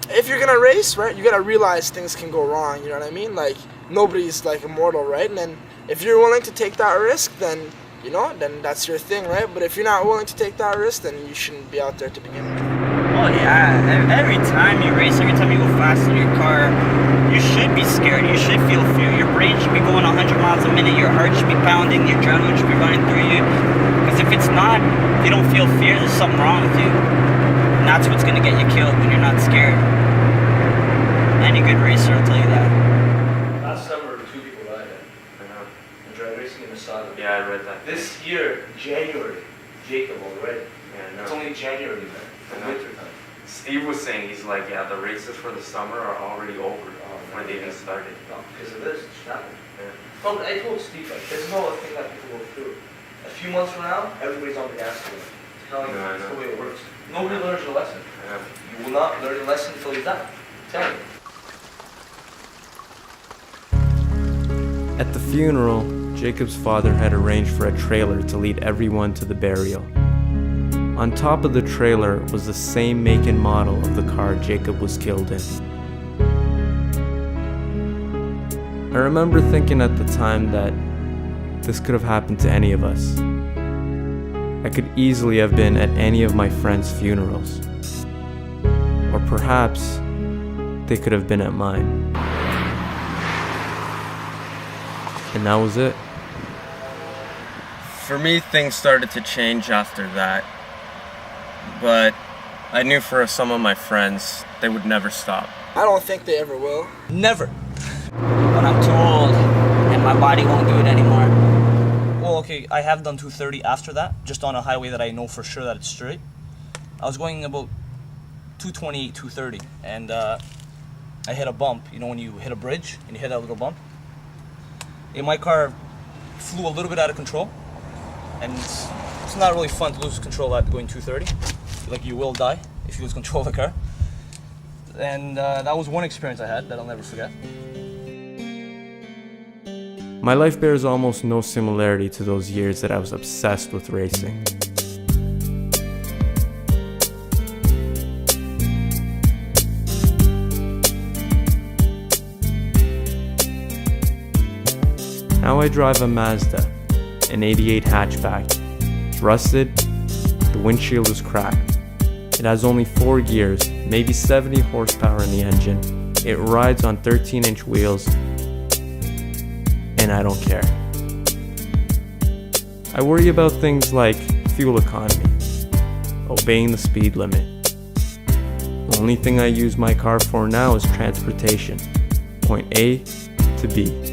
if you're gonna race, right, you gotta realize things can go wrong, you know what I mean? Like, nobody's, like, immortal, right? And then if you're willing to take that risk, then, you know, then that's your thing, right? But if you're not willing to take that risk, then you shouldn't be out there to begin with. Oh yeah, every time you race, every time you go fast in your car, you should be scared, you should feel fear. Your brain should be going 100 miles a minute, your heart should be pounding, your adrenaline should be running through you. Because if it's not, if you don't feel fear, there's something wrong with you. And that's what's gonna get you killed, when you're not scared. Any good racer will tell you that. Last summer, 2 people died. I know. And drag racing in Masada. Yeah, I read that. This year, January, Jacob already. Yeah, I know. It's only January, man. It's winter time. Steve was saying, he's like, yeah, the races for the summer are already over before they even started. No, because of this, it's happening. Yeah. No, but I told Steve, like, there's no thing that people go through. A few months from now, everybody's on the gas pedal. Telling you that's the way it works. Nobody learns a lesson. Yeah. You will not learn a lesson until you die. I'm telling you. At the funeral, Jacob's father had arranged for a trailer to lead everyone to the burial. On top of the trailer was the same make and model of the car Jacob was killed in. I remember thinking at the time that this could have happened to any of us. I could easily have been at any of my friends' funerals. Or perhaps they could have been at mine. And that was it. For me, things started to change after that. But I knew for some of my friends, they would never stop. I don't think they ever will. Never. But I'm too old, and my body won't do it anymore. Well, okay, I have done 230 after that, just on a highway that I know for sure that it's straight. I was going about 228, 230, and I hit a bump. You know when you hit a bridge and you hit that little bump? And my car flew a little bit out of control, and it's not really fun to lose control at going 230. Like, you will die if you lose control of the car. And that was one experience I had that I'll never forget. My life bears almost no similarity to those years that I was obsessed with racing. Now I drive a Mazda, an 88 hatchback. It's rusted, the windshield is cracked. It has only 4 gears, maybe 70 horsepower in the engine. It rides on 13-inch wheels, and I don't care. I worry about things like fuel economy, obeying the speed limit. The only thing I use my car for now is transportation, point A to B.